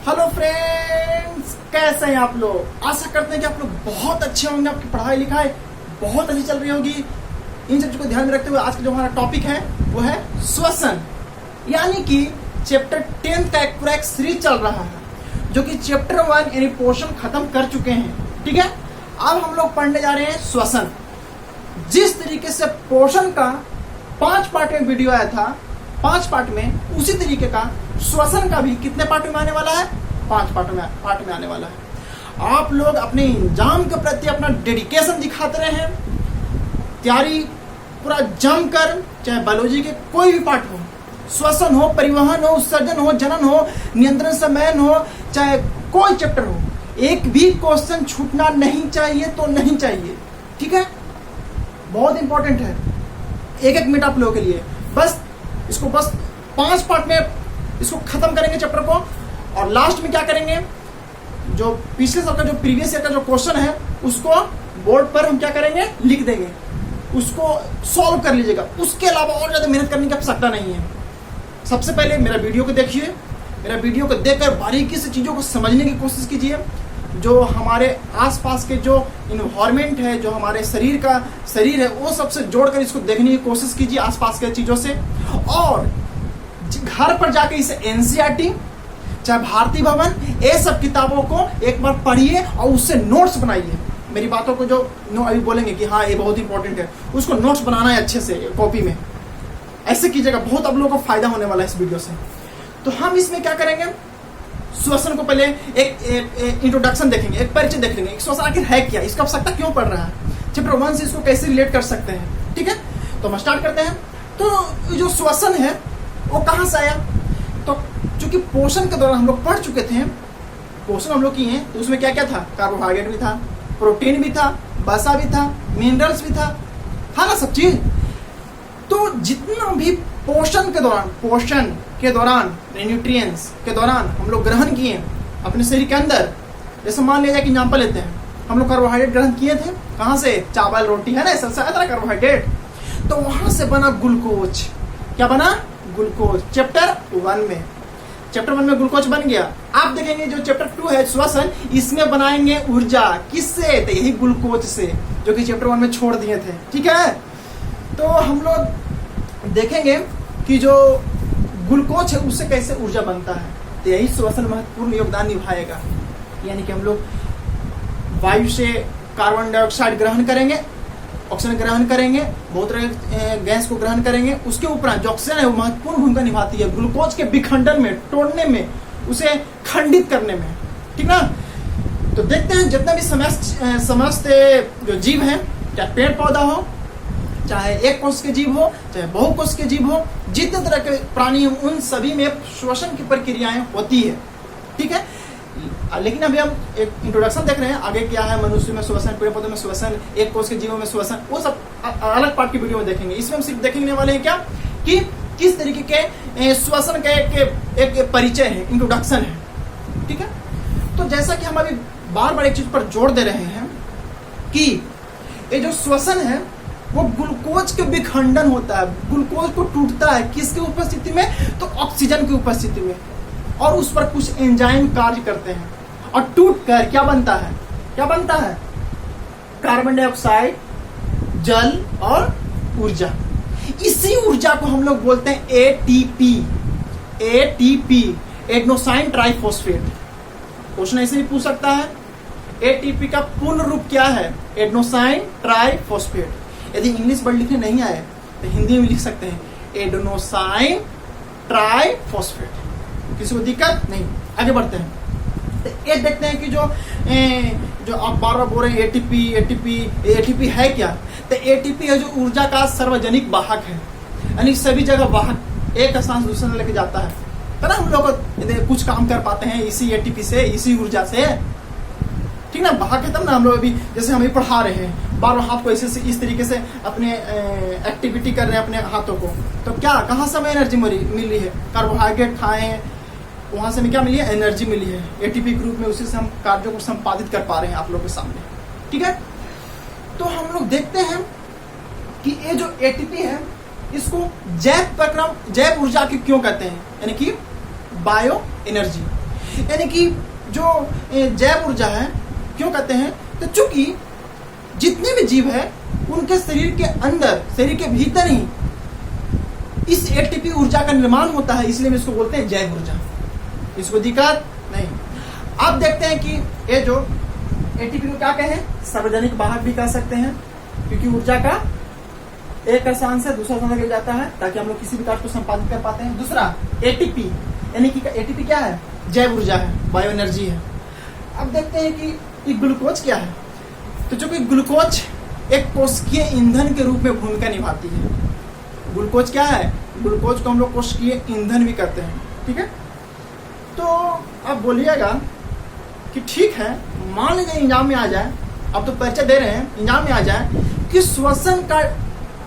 Hello friends, कैसे हैं आप लोग। आशा करते हैं कि आप लोग बहुत अच्छे होंगे, आपकी पढ़ाई लिखाई बहुत अच्छी चल रही होगी। इन सब चीजों को ध्यान में रखते हुए आज का जो हमारा टॉपिक है वो है श्वसन, यानी कि चैप्टर 10 का एक पूरा एक सीरीज चल रहा है जो कि चैप्टर 1 यानी पोर्शन खत्म कर चुके हैं। ठीक है, अब हम लोग पढ़ने जा रहे हैं श्वसन। जिस तरीके से पोर्शन का 5 पार्ट में वीडियो आया था, 5 पार्ट में, उसी तरीके का श्वसन का भी कितने पार्ट में आने वाला है? 5 पार्ट में आने वाला है। आप लोग अपने एग्जाम के प्रति अपना डेडिकेशन दिखाते रहे हैं, तैयारी पूरा जमकर, चाहे बायोलॉजी के कोई भी पार्ट हो, श्वसन हो, परिवहन हो, उत्सर्जन हो, जनन हो, नियंत्रण समयन हो, चाहे कोई चैप्टर हो, एक भी क्वेश्चन छूटना नहीं चाहिए तो नहीं चाहिए। ठीक है, बहुत इंपॉर्टेंट है। एक मिनट आप लोगों के लिए बस 5 पार्ट में इसको खत्म करेंगे चैप्टर को, और लास्ट में क्या करेंगे, जो पिछले साल का जो प्रीवियस ईयर का जो क्वेश्चन है उसको बोर्ड पर हम क्या करेंगे, लिख देंगे, उसको सॉल्व कर लीजिएगा। उसके अलावा और ज्यादा मेहनत करने की आवश्यकता नहीं है। सबसे पहले मेरा वीडियो को देखिए, मेरा वीडियो को देखकर बारीकी से चीजों को समझने की कोशिश कीजिए। जो हमारे आसपास के जो इन्वायरमेंट है, जो हमारे शरीर है, वो सबसे जोड़कर इसको देखने की कोशिश कीजिए आसपास के चीजों से। और घर पर जाके इसे एनसीईआरटी, चाहे भारती भवन, ये सब किताबों को एक बार पढ़िए और उससे नोट्स बनाइए। मेरी बातों को जो अभी बोलेंगे कि हाँ ये बहुत इंपॉर्टेंट है, उसको नोट्स बनाना है अच्छे से कॉपी में। ऐसे कीजिएगा, बहुत आप लोगों को फायदा होने वाला है इस वीडियो से। तो हम इसमें क्या करेंगे, श्वसन को पहले एक इंट्रोडक्शन देखेंगे, एक परिचय देख लेंगे। श्वसन आखिर है क्या, इसका आवश्यकता क्यों पड़ रहा है, चैप्टर 1 से इसको कैसे रिलेट कर सकते हैं। ठीक है, तो हम स्टार्ट करते हैं। तो जो श्वसन है वो कहां से आया, तो चूंकि पोषण के दौरान हम लोग पढ़ चुके थे, पोषण हम लोग किए हैं, तो उसमें क्या क्या था, कार्बोहाइड्रेट भी था, प्रोटीन भी था, वसा भी था, मिनरल्स भी था ना, सब चीज। तो जितना भी पोषण के दौरान न्यूट्रिएंट्स के दौरान हम लोग ग्रहण किए अपने शरीर के अंदर, जैसे मान लिया जाए कि एग्जाम्पल लेते हैं, हम लोग कार्बोहाइड्रेट ग्रहण किए थे, कहां से, चावल रोटी है ना, सबसे ज्यादा कार्बोहाइड्रेट, तो वहां से बना ग्लूकोज। क्या बना, ग्लूकोज। चैप्टर 1 में ग्लूकोज बन गया। आप देखेंगे जो चैप्टर 2 है श्वसन, इसमें बनाएंगे ऊर्जा, किससे, तो यही ग्लूकोज से, जो कि चैप्टर 1 में छोड़ दिए थे। ठीक है, तो हम लोग देखेंगे कि जो ग्लूकोज है उससे कैसे ऊर्जा बनता है, तो यही श्वसन महत्वपूर्ण योगदान निभाएगा। यानी कि हम लोग वायु से कार्बन डाइऑक्साइड ग्रहण करेंगे, ऑक्सीजन ग्रहण करेंगे, बहुत तरह गैस को ग्रहण करेंगे, उसके उपरांत जो ऑक्सीजन है वो महत्वपूर्ण भूमिका निभाती है ग्लूकोज के विखंडन में, तोड़ने में, उसे खंडित करने में। ठीक ना, तो देखते हैं जितने भी समस्त जो जीव हैं, चाहे पेड़ पौधा हो, चाहे एक कोष के जीव हो, चाहे बहुकोष के जीव हो, जितने तरह के प्राणी, उन सभी में श्वसन की प्रक्रियाएं होती है। ठीक है, लेकिन अभी हम एक इंट्रोडक्शन देख रहे हैं, आगे क्या है, मनुष्य में श्वसन, पेड़ पौधों में श्वसन, एक कोष के जीवों में श्वसन, वो सब अलग पार्ट की वीडियो में देखेंगे। इसमें हम सिर्फ देखने वाले हैं क्या, कि किस तरीके के श्वसन का एक परिचय है, इंट्रोडक्शन है। ठीक है, तो जैसा कि हम अभी बार बार एक चीज पर जोर दे रहे हैं कि ये जो श्वसन है वो ग्लूकोज के विखंडन होता है, ग्लूकोज को टूटता है, किसके उपस्थिति में, तो ऑक्सीजन की उपस्थिति में, और उस पर कुछ एंजाइम कार्य करते हैं, और टूट कर क्या बनता है, कार्बन डाइऑक्साइड, जल और ऊर्जा। इसी ऊर्जा को हम लोग बोलते हैं एटीपी, एडेनोसाइन ट्राइफॉस्फेट। क्वेश्चन ऐसे भी पूछ सकता है, एटीपी का पूर्ण रूप क्या है, एडेनोसाइन ट्राइफॉस्फेट। यदि इंग्लिश वर्ड लिखने नहीं आए तो हिंदी में लिख सकते हैं, एडेनोसाइन ट्राइफॉस्फेट। किसी को दिक्कत नहीं, आगे बढ़ते हैं। तो ये देखते हैं कि जो आप बार बार बोल रहे हैं एटीपी है क्या, तो एटीपी है जो ऊर्जा का सार्वजनिक वाहक है, यानी सभी जगह वाहक एक स्थान से दूसरे लेके जाता है। तो ना हम लोग कुछ काम कर पाते हैं इसी एटीपी से, इसी ऊर्जा से। ठीक ना, वाहक है तब ना हम लोग अभी, जैसे हम पढ़ा रहे हैं, बार बार हाथ को ऐसे इस तरीके से अपने एक्टिविटी कर रहे हैं अपने हाथों को, तो क्या, कहाँ से हमें एनर्जी मिल रही है, कार्बोहाइड्रेट खाए, वहां से हमें क्या मिली है, एनर्जी मिली है एटीपी के रूप में, उसी से हम कार्यों को संपादित कर पा रहे हैं आप लोगों के सामने। ठीक है, तो हम लोग देखते हैं कि ये जो एटीपी है इसको जैव ऊर्जा की क्यों कहते हैं, यानी कि बायो एनर्जी। यानी कि जो जैव ऊर्जा है, क्यों कहते हैं, तो चूंकि जितने भी जीव है उनके शरीर के अंदर, शरीर के भीतर ही इस एटीपी ऊर्जा का निर्माण होता है, इसलिए हम इसको बोलते हैं जैव ऊर्जा। इसको दिक्कत नहीं। आप देखते हैं कि ये जो एटीपी को क्या कहें, सार्वजनिक वाहक भी कह सकते हैं, क्योंकि ऊर्जा का एक स्थान से दूसरा स्थान तक जाता है ताकि हम लोग किसी भी कार्य को संपादित कर पाते हैं। दूसरा एटीपी, यानी कि एटीपी क्या है, जैव ऊर्जा है, बायो एनर्जी है। अब देखते हैं कि ये ग्लूकोज क्या है। तो जो कि ग्लूकोज एक कोशिकीय ईंधन के रूप में भूमिका निभाती है। ग्लूकोज क्या है, ग्लूकोज को हम लोग कोशिकीय ईंधन भी कहते हैं, ठीक है। तो अब बोलिएगा कि ठीक है, मान लीजिए एग्जाम में आ जाए, अब तो परिचय दे रहे हैं, एग्जाम में आ जाए कि श्वसन का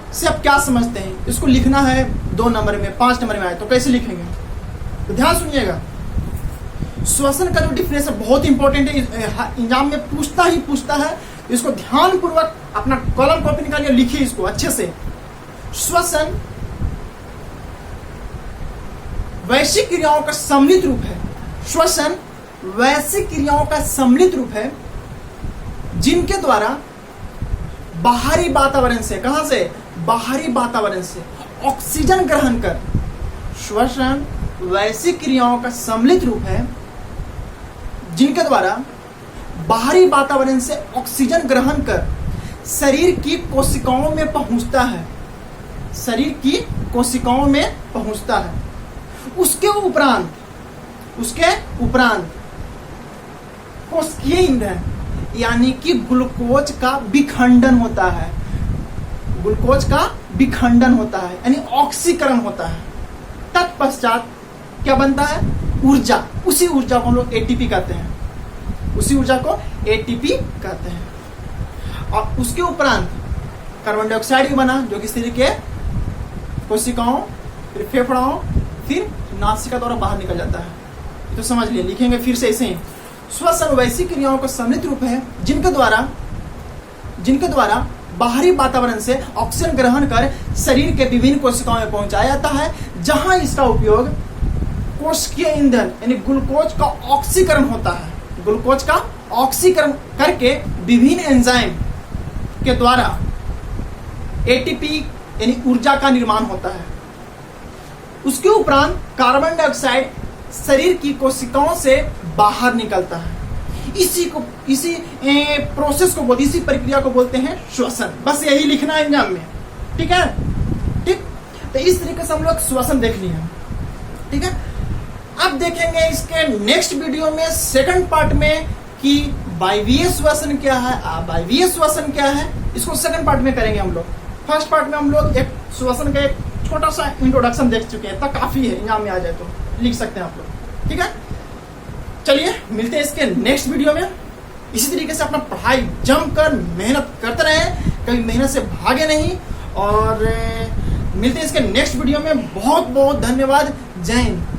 से आप क्या समझते हैं, इसको लिखना है 2 नंबर में, 5 नंबर में आए तो कैसे लिखेंगे, तो ध्यान सुनिएगा। श्वसन का जो डिफिनेशन बहुत इंपॉर्टेंट है, एग्जाम में पूछता है। इसको ध्यान पूर्वक अपना कलम कॉपी निकालिए, लिखिए इसको अच्छे से। श्वसन वैश्विक क्रियाओं का सम्मिलित रूप है। श्वसन वैश्विक क्रियाओं का सम्मिलित रूप है जिनके द्वारा बाहरी वातावरण से, कहां से, बाहरी वातावरण से ऑक्सीजन ग्रहण कर, श्वसन वैश्विक क्रियाओं का सम्मिलित रूप है जिनके द्वारा बाहरी वातावरण से ऑक्सीजन ग्रहण कर शरीर की कोशिकाओं में पहुंचता है, शरीर की कोशिकाओं में पहुंचता है। उसके उपरांत कोशिकीय ईंधन यानी कि ग्लूकोज का विखंडन होता है, ग्लूकोज का विखंडन होता है यानी ऑक्सीकरण होता है। तत्पश्चात क्या बनता है, ऊर्जा। उसी ऊर्जा को हम लोग एटीपी कहते हैं, उसी ऊर्जा को एटीपी कहते हैं। और उसके उपरांत कार्बन डाइऑक्साइड भी बना, जो कि शरीर के कोशिकाओं, फिर फेफड़ाओं, फिर नासिका द्वारा बाहर निकल जाता है। तो समझ लिए, लिखेंगे फिर से ऐसे ही। श्वसन वैश्विक क्रियाओं का सम्मिलित रूप है जिनके द्वारा बाहरी वातावरण से ऑक्सीजन ग्रहण कर शरीर के विभिन्न कोशिकाओं में पहुंचाया जाता है, जहां इसका उपयोग कोशिकीय ईंधन यानी ग्लूकोज का ऑक्सीकरण होता है। ग्लूकोज का ऑक्सीकरण करके विभिन्न एंजाइम के द्वारा एटीपी यानी ऊर्जा का निर्माण होता है। उसके उपरांत कार्बन डाइऑक्साइड शरीर की कोशिकाओं से बाहर निकलता है। इसी प्रोसेस को बोलते, इसी प्रक्रिया को बोलते हैं श्वसन। बस यही लिखना है एग्जाम में, ठीक है, ठीक। तो इस तरीके से हम लोग श्वसन देख लिए, ठीक है। अब देखेंगे इसके नेक्स्ट वीडियो में सेकंड पार्ट में कि वायवीय श्वसन क्या है, अवायवीय श्वसन क्या है, इसको सेकंड पार्ट में करेंगे हम लोग। फर्स्ट पार्ट में हम लोग एक श्वसन का एक छोटा सा इंट्रोडक्शन देख चुके हैं, तब काफी है, एग्जाम में आ जाए तो लिख सकते हैं आप लोग, ठीक है। चलिए मिलते हैं इसके नेक्स्ट वीडियो में। इसी तरीके से अपना पढ़ाई जमकर मेहनत करते रहें, कभी मेहनत से भागे नहीं, और मिलते हैं इसके नेक्स्ट वीडियो में। बहुत बहुत धन्यवाद, जय हिंद।